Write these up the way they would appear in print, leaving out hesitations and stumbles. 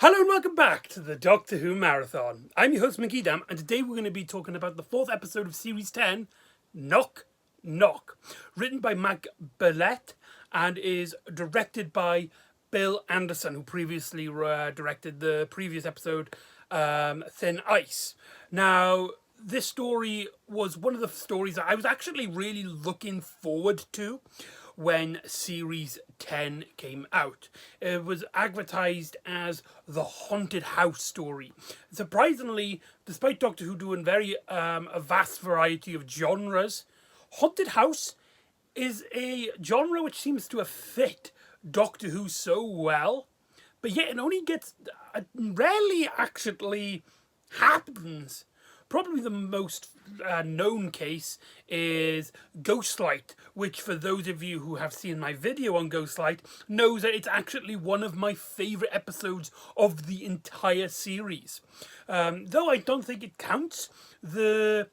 Hello and welcome back to the Doctor Who Marathon. I'm your host McEdam, and today we're going to be talking about the fourth episode of Series 10, Knock Knock, written by McEdam and is directed by Bill Anderson, who previously directed the previous episode, Thin Ice. Now, this story was one of the stories that I was actually really looking forward to when Series 10 came out. It was advertised as the haunted house story. Surprisingly, despite Doctor Who doing a vast variety of genres, haunted house is a genre which seems to have fit Doctor Who so well, but yet it only gets rarely actually happens. Probably the most known case is Ghostlight, which for those of you who have seen my video on Ghostlight knows that it's actually one of my favourite episodes of the entire series. Though I don't think it counts, there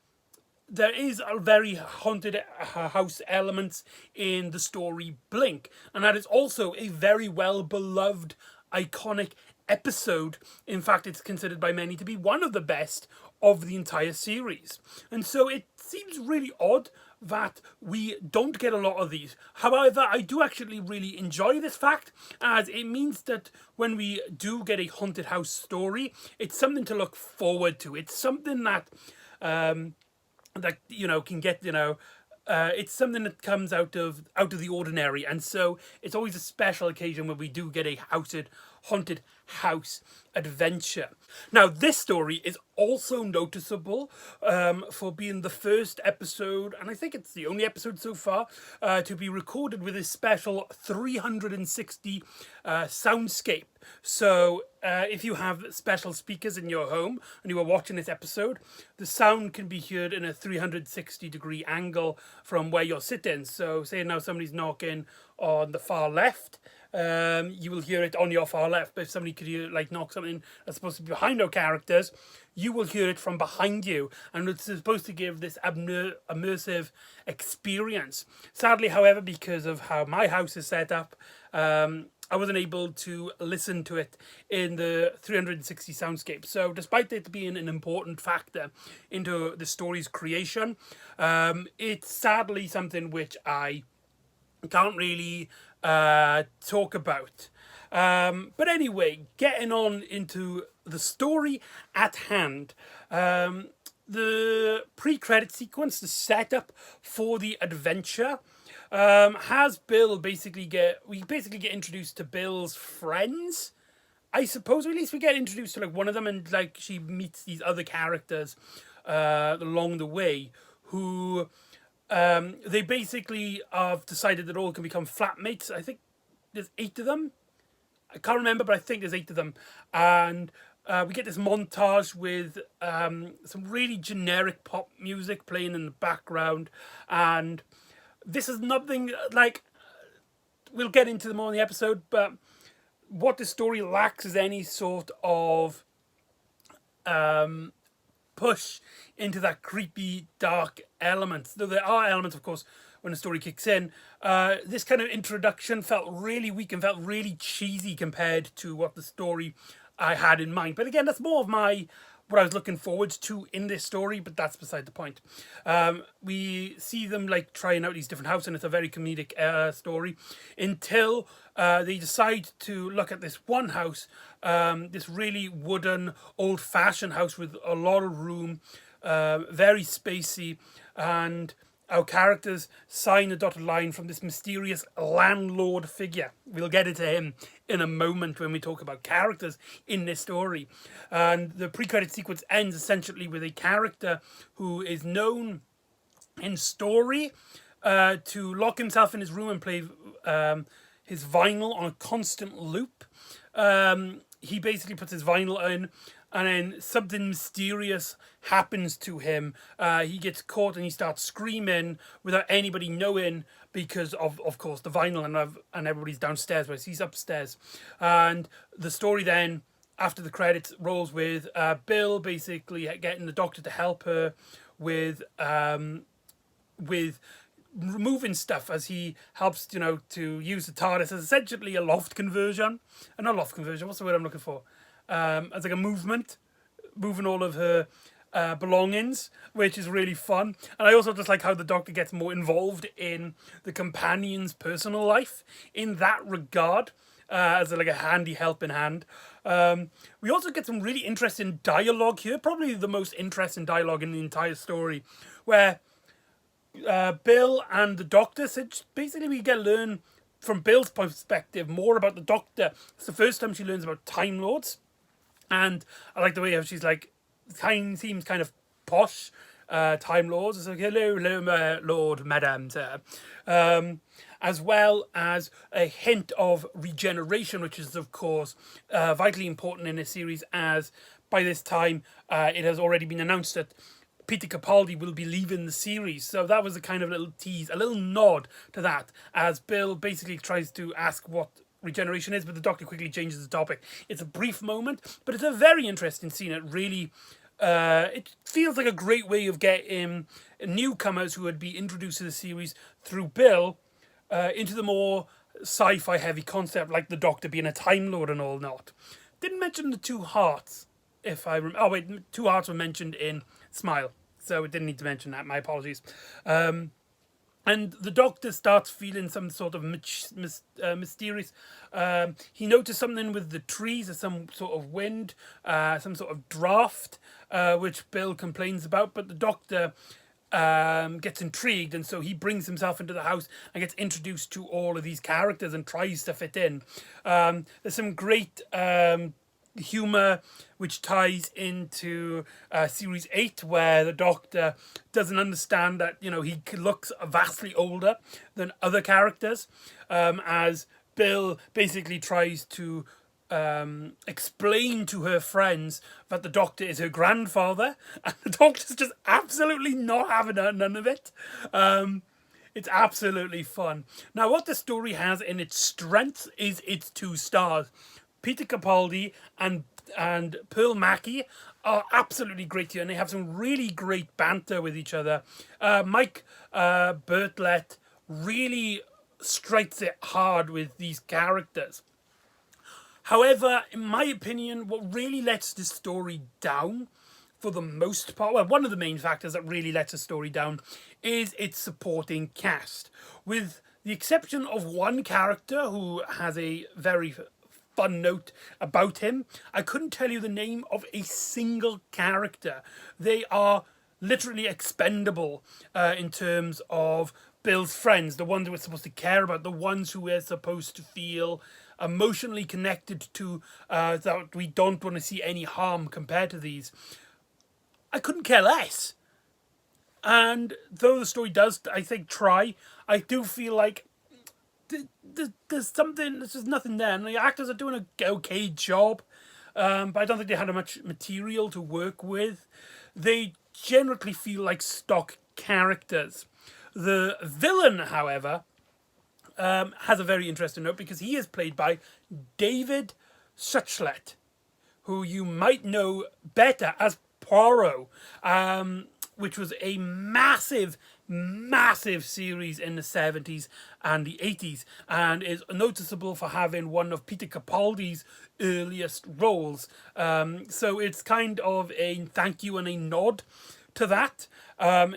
is a very haunted house elements in the story Blink, and that is also a very well beloved, iconic episode. In fact, it's considered by many to be one of the best of the entire series. And so it seems really odd that we don't get a lot of these. However, I do actually really enjoy this fact, as it means that when we do get a haunted house story, it's something to look forward to. It's something that can get it's something that comes out of the ordinary, and so it's always a special occasion when we do get a haunted house adventure. Now, this story is also noticeable for being the first episode, and I think it's the only episode so far to be recorded with a special 360 soundscape. So if you have special speakers in your home and you are watching this episode, the sound can be heard in a 360 degree angle from where you're sitting. So say now somebody's knocking on the far left, you will hear it on your far left. But if somebody could hear, knock something that's supposed to be behind our characters, you will hear it from behind you, and it's supposed to give this immersive experience. Sadly, however, because of how my house is set up, I wasn't able to listen to it in the 360 soundscape. So despite it being an important factor into the story's creation, it's sadly something which I can't really talk about. But anyway, getting on into the story at hand. The pre-credit sequence, the setup for the adventure, has Bill basically get introduced to Bill's friends, I suppose. Or at least we get introduced to one of them, and she meets these other characters along the way who they basically have decided that all can become flatmates. I think there's 8 of them. I can't remember, but I think there's 8 of them. And we get this montage with some really generic pop music playing in the background. And this is nothing we'll get into them more in the episode, but what the story lacks is any sort of push into that creepy, dark element. Though there are elements, of course, when the story kicks in. This kind of introduction felt really weak and felt really cheesy compared to what the story I had in mind. But again, that's more of what I was looking forward to in this story, but that's beside the point. We see them trying out these different houses, and it's a very comedic story until they decide to look at this one house, this really wooden, old-fashioned house with a lot of room, very spacey, and our characters sign a dotted line from this mysterious landlord figure. We'll get into him in a moment when we talk about characters in this story. And the pre-credit sequence ends essentially with a character who is known in story to lock himself in his room and play his vinyl on a constant loop. He basically puts his vinyl in, and then something mysterious happens to him. He gets caught and he starts screaming without anybody knowing, because of course, the vinyl, and everybody's downstairs, whereas he's upstairs. And the story then, after the credits, rolls with Bill basically getting the doctor to help her with removing stuff, as he helps, to use the TARDIS as essentially a loft conversion. Not loft conversion, what's the word I'm looking for? as like a movement, moving all of her belongings, which is really fun. And I also just like how the Doctor gets more involved in the companion's personal life in that regard, as like a handy helping hand. We also get some really interesting dialogue here, probably the most interesting dialogue in the entire story, where Bill and the Doctor, so basically we get to learn from Bill's perspective more about the Doctor. It's the first time she learns about Time Lords, and I like the way how she's like, seems kind of posh. Time Lords. It's like, hello, Lord, Madam, sir. As well as a hint of regeneration, which is, of course, vitally important in this series, as by this time it has already been announced that Peter Capaldi will be leaving the series. So that was a kind of little tease, a little nod to that, as Bill basically tries to ask what regeneration is, but the Doctor quickly changes the topic. It's a brief moment, but it's a very interesting scene. It really, it feels like a great way of getting newcomers who would be introduced to the series through Bill into the more sci-fi heavy concept, like the Doctor being a Time Lord and all not. Didn't mention the two hearts, if I remember. Oh wait, two hearts were mentioned in Smile, so it didn't need to mention that. My apologies. And the Doctor starts feeling some sort of mysterious. He noticed something with the trees, or some sort of wind, some sort of draft, which Bill complains about. But the Doctor gets intrigued, and so he brings himself into the house and gets introduced to all of these characters and tries to fit in. There's some great humor which ties into series 8, where the Doctor doesn't understand that, you know, he looks vastly older than other characters, as Bill basically tries to explain to her friends that the Doctor is her grandfather, and the Doctor's just absolutely not having none of it. It's absolutely fun. Now, what the story has in its strengths is its two stars. Peter Capaldi and Pearl Mackie are absolutely great here, and they have some really great banter with each other. Mike Bartlett really strikes it hard with these characters. However, in my opinion, what really lets this story down, for the most part, well, one of the main factors that really lets a story down is its supporting cast. With the exception of one character who has a very fun note about him, I couldn't tell you the name of a single character. They are literally expendable in terms of Bill's friends, the ones we're supposed to care about, the ones who we're supposed to feel emotionally connected to, that we don't want to see any harm compared to these. I couldn't care less. And though the story does, I think, try, I do feel like there's something, there's just nothing there. And the actors are doing an okay job, but I don't think they had much material to work with. They generally feel like stock characters. The villain, however, has a very interesting note, because he is played by David Suchet, who you might know better as Poirot, which was a massive series in the 70s and the 80s, and is noticeable for having one of Peter Capaldi's earliest roles. So it's kind of a thank you and a nod to that.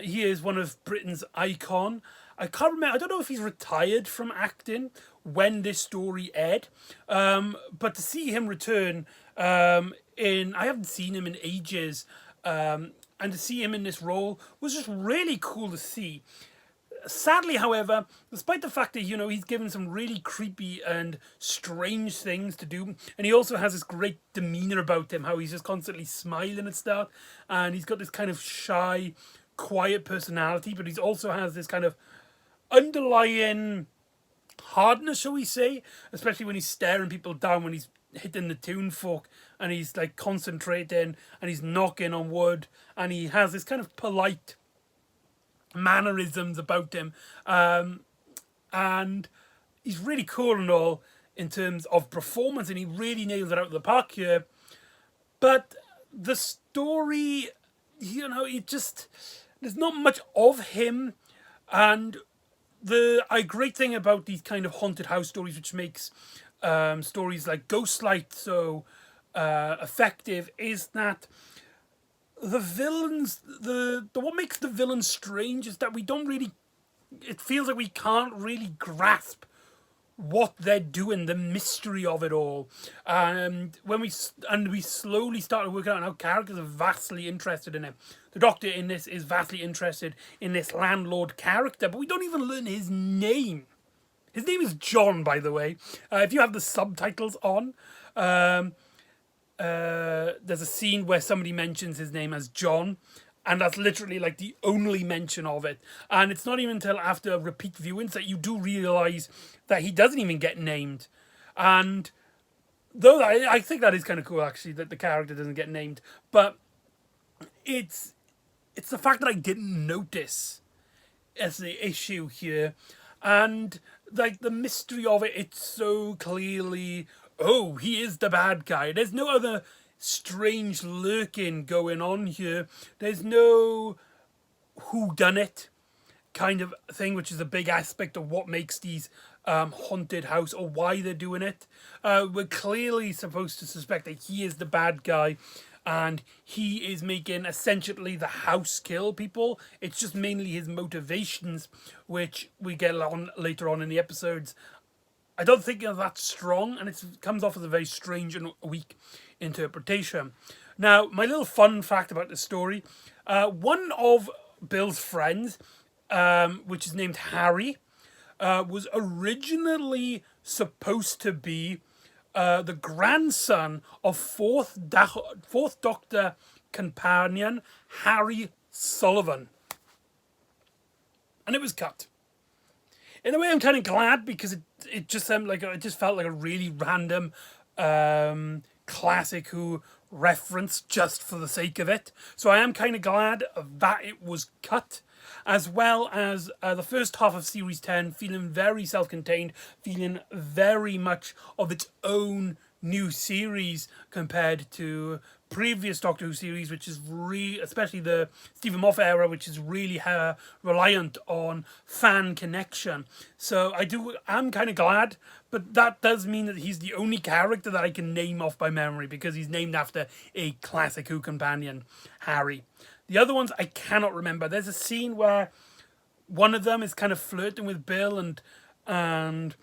He is one of Britain's icon. I can't remember, I don't know if he's retired from acting when this story aired, but to see him return I haven't seen him in ages, and to see him in this role was just really cool to see. Sadly, however, despite the fact that, you know, he's given some really creepy and strange things to do, and he also has this great demeanour about him, how he's just constantly smiling and stuff, and he's got this kind of shy, quiet personality, but he also has this kind of underlying hardness, shall we say, especially when he's staring people down, when he's hitting the tune fork and he's like concentrating and he's knocking on wood, and he has this kind of polite mannerisms about him, and he's really cool and all in terms of performance, and he really nails it out of the park here. But the story, you know, there's not much of him, and a great thing about these kind of haunted house stories, which makes stories like Ghostlight so effective is that the villains, the what makes the villains strange is that we don't really. It feels like we can't really grasp what they're doing, the mystery of it all. And we slowly started working out how characters are vastly interested in it. The Doctor in this is vastly interested in this landlord character, but we don't even learn his name. His name is John, by the way. If you have the subtitles on, there's a scene where somebody mentions his name as John, and that's literally like the only mention of it. And it's not even until after repeat viewings that you do realize that he doesn't even get named. And though I think that is kind of cool, actually, that the character doesn't get named, but it's the fact that I didn't notice as the issue here. And like the mystery of it, it's so clearly, oh, he is the bad guy. There's no other strange lurking going on here. There's no whodunit kind of thing, which is a big aspect of what makes these haunted house, or why they're doing it. We're clearly supposed to suspect that he is the bad guy, and he is making essentially the house kill people. It's just mainly his motivations, which we get on later on in the episodes. I don't think they're that strong, and it comes off as a very strange and weak interpretation. Now, my little fun fact about this story, one of Bill's friends, which is named Harry, was originally supposed to be the grandson of fourth Doctor companion Harry Sullivan. And it was cut. In a way, I'm kind of glad, because it just felt like a really random classic Who reference just for the sake of it. So I am kind of glad that it was cut, as well as the first half of Series 10 feeling very self-contained, feeling very much of its own new series compared to previous Doctor Who series, which is especially the Stephen Moffat era, which is really reliant on fan connection. So I'm kind of glad, but that does mean that he's the only character that I can name off by memory, because he's named after a classic Who companion, Harry. The other ones I cannot remember. There's a scene where one of them is kind of flirting with Bill, and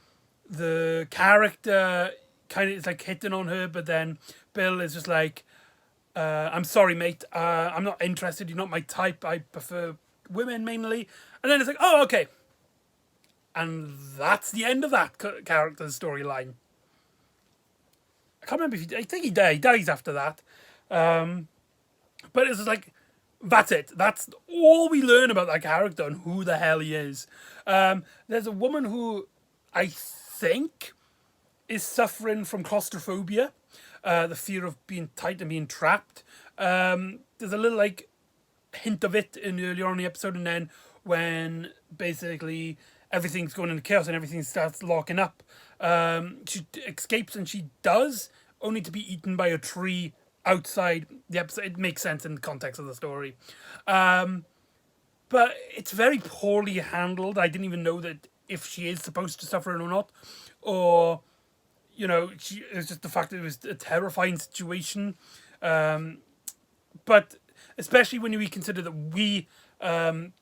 the character kind of is like hitting on her, but then Bill is just like, I'm sorry, mate. I'm not interested. You're not my type. I prefer women mainly. And then it's like, oh, okay. And that's the end of that character's storyline. I can't remember I think he dies after that. But it's just like, that's it. That's all we learn about that character and who the hell he is. There's a woman who I think is suffering from claustrophobia. The fear of being tight and being trapped. There's a little like hint of it earlier on in the episode, and then when basically everything's going into chaos and everything starts locking up, she escapes, and she does, only to be eaten by a tree outside the episode. It makes sense in the context of the story. But it's very poorly handled. I didn't even know that if she is supposed to suffer it or not, or it's just the fact that it was a terrifying situation. But especially when we consider that we, in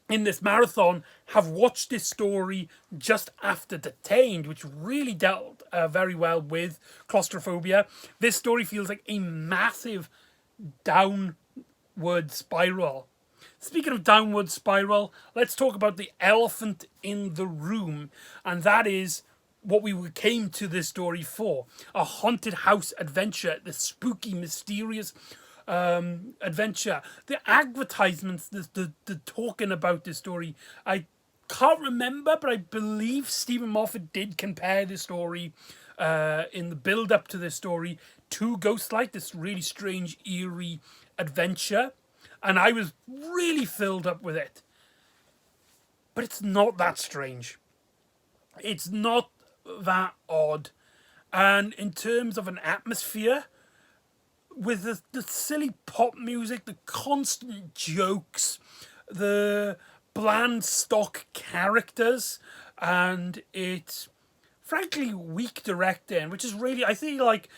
this marathon, have watched this story just after Detained, which really dealt very well with claustrophobia. This story feels like a massive downward spiral. Speaking of downward spiral, let's talk about the elephant in the room, and that is what we came to this story for. A haunted house adventure, the spooky, mysterious adventure. The advertisements, the talking about this story, I can't remember, but I believe Stephen Moffat did compare this story in the build-up to this story to Ghostlight, this really strange, eerie adventure. And I was really filled up with it. But it's not that strange. It's not that odd. And in terms of an atmosphere, with the silly pop music, the constant jokes, the bland stock characters, and it frankly weak directing, which is really, I feel like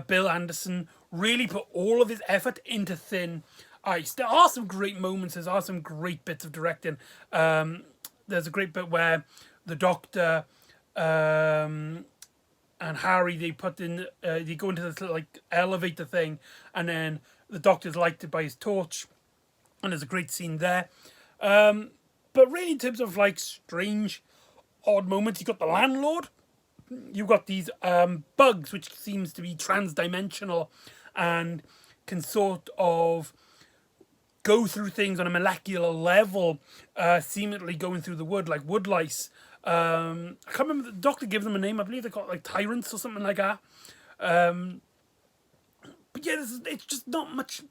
Bill Anderson really put all of his effort into Thin Ice. There are some great moments. There are some great bits of directing. There's a great bit where the Doctor and Harry, they put in they go into this little, like, elevator thing, and then the Doctor's lighted by his torch, and there's a great scene there. But really, in terms of like strange, odd moments, you got the landlord. You've got these bugs, which seems to be trans-dimensional and can sort of go through things on a molecular level, seemingly going through the wood, like wood lice. I can't remember, the Doctor gives them a name. I believe they're called like tyrants or something like that. But yeah, it's just not much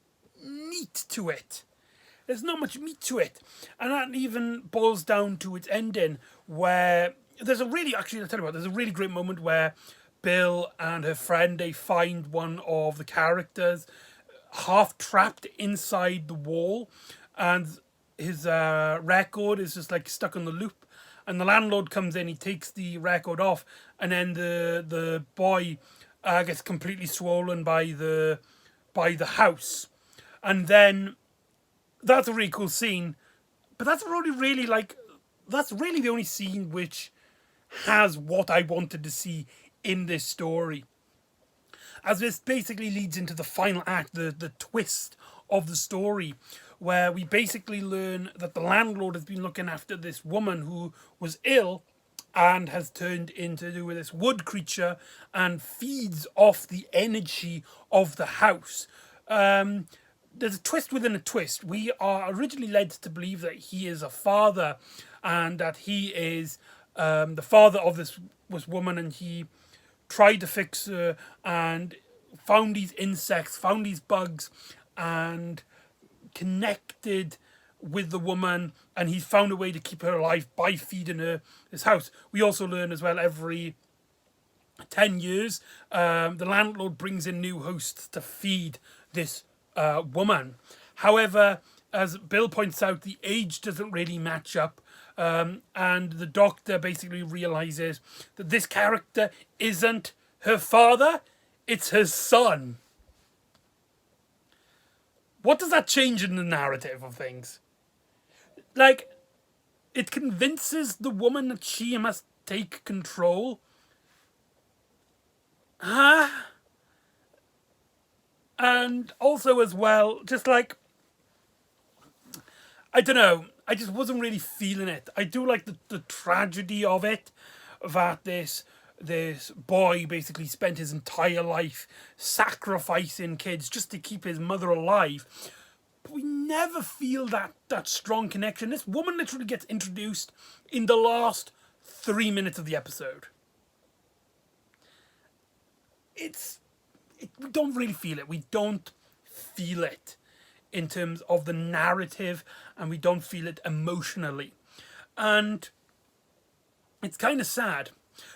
meat to it. There's not much meat to it. And that even boils down to its ending, where there's a really, actually, I'll tell you what, there's a really great moment where Bill and her friend, they find one of the characters half trapped inside the wall, and his record is just like stuck on the loop. And the landlord comes in, he takes the record off, and then the boy gets completely swollen by the house. And then that's a really cool scene, but that's really that's really the only scene which has what I wanted to see in this story. As this basically leads into the final act, the twist of the story, where we basically learn that the landlord has been looking after this woman who was ill and has turned into this wood creature and feeds off the energy of the house. There's a twist within a twist. We are originally led to believe that he is a father, and that he is the father of this woman, and he tried to fix her and found these insects, found these bugs, and connected with the woman, and he's found a way to keep her alive by feeding her this house. We also learn as well, every 10 years, the landlord brings in new hosts to feed this woman. However, as Bill points out, the age doesn't really match up, and the Doctor basically realizes that this character isn't her father, it's her son. What does that change in the narrative of things? Like, it convinces the woman that she must take control. Huh? And also as well, just like, I don't know, I just wasn't really feeling it. I do like the tragedy of it, that this boy basically spent his entire life sacrificing kids just to keep his mother alive. But we never feel that strong connection. This woman literally gets introduced in the last 3 minutes of the episode. We don't really feel it. We don't feel it in terms of the narrative, and we don't feel it emotionally. And it's kind of sad.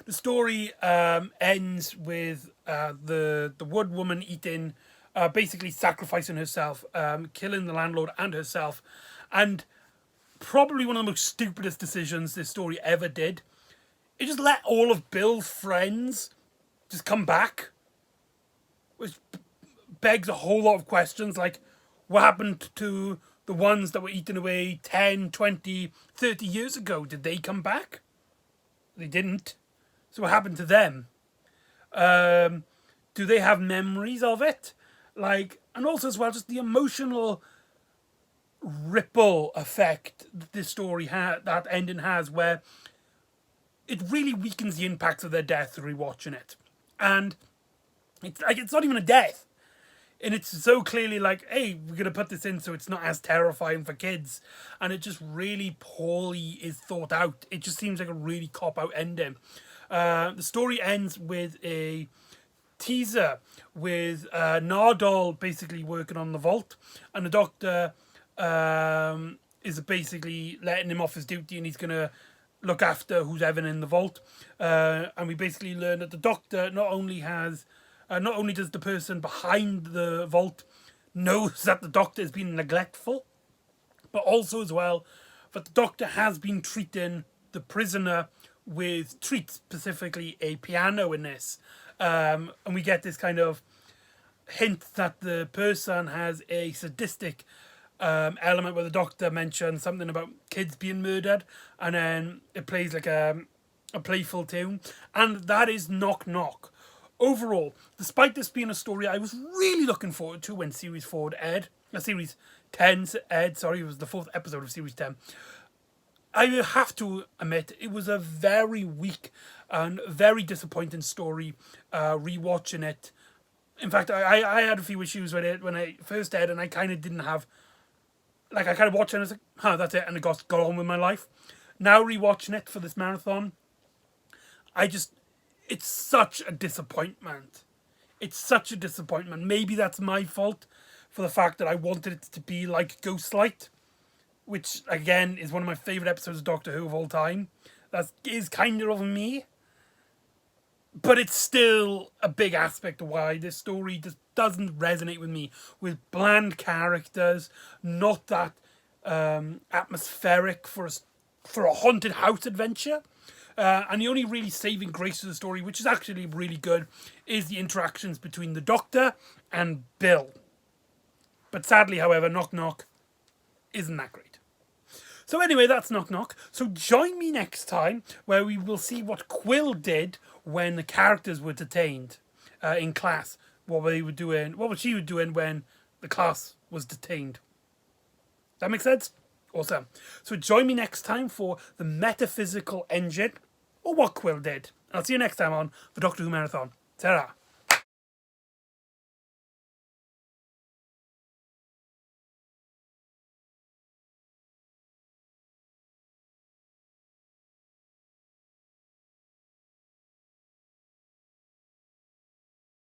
The story ends with the wood woman eating, basically sacrificing herself, killing the landlord and herself, and probably one of the most stupidest decisions this story ever did. It just let all of Bill's friends just come back, which begs a whole lot of questions, like, what happened to the ones that were eaten away 10, 20, 30 years ago? Did they come back? They didn't. So what happened to them? Do they have memories of it? Like, and also as well, just the emotional ripple effect that this story that ending has, where it really weakens the impacts of their death rewatching it. And it's like, it's not even a death. And it's so clearly like, hey, we're going to put this in so it's not as terrifying for kids. And it just really poorly is thought out. It just seems like a really cop-out ending. The story ends with a teaser with Nardole basically working on the vault. And the Doctor is basically letting him off his duty, and he's going to look after who's ever in the vault. And we basically learn that the Doctor not only does the person behind the vault knows that the Doctor has been neglectful, but also as well that the Doctor has been treating the prisoner with treats, specifically a piano in this. And we get this kind of hint that the person has a sadistic element where the doctor mentions something about kids being murdered, and then it plays like a playful tune, and that is Knock Knock. Overall, despite this being a story I was really looking forward to when Series 4 aired, Series 10 aired, sorry, it was the 4th episode of Series 10, I have to admit it was a very weak and very disappointing story rewatching it. In fact, I had a few issues with it when I first aired, and I kind of didn't have... Like, I kind of watched it and I was like, huh, that's it, and I got on with my life. Now rewatching it for this marathon, it's such a disappointment. It's such a disappointment. Maybe that's my fault for the fact that I wanted it to be like Ghostlight, which, again, is one of my favourite episodes of Doctor Who of all time. That is kind of me. But it's still a big aspect of why this story just doesn't resonate with me. With bland characters, not that atmospheric for a haunted house adventure. And the only really saving grace of the story, which is actually really good, is the interactions between the Doctor and Bill. But sadly, however, Knock Knock isn't that great. So anyway, that's Knock Knock. So join me next time where we will see what Quill did when the characters were detained in class. What she was doing when the class was detained. That make sense? Awesome. So join me next time for the metaphysical engine, or what Quill did. I'll see you next time on the Doctor Who Marathon. Ta-ra.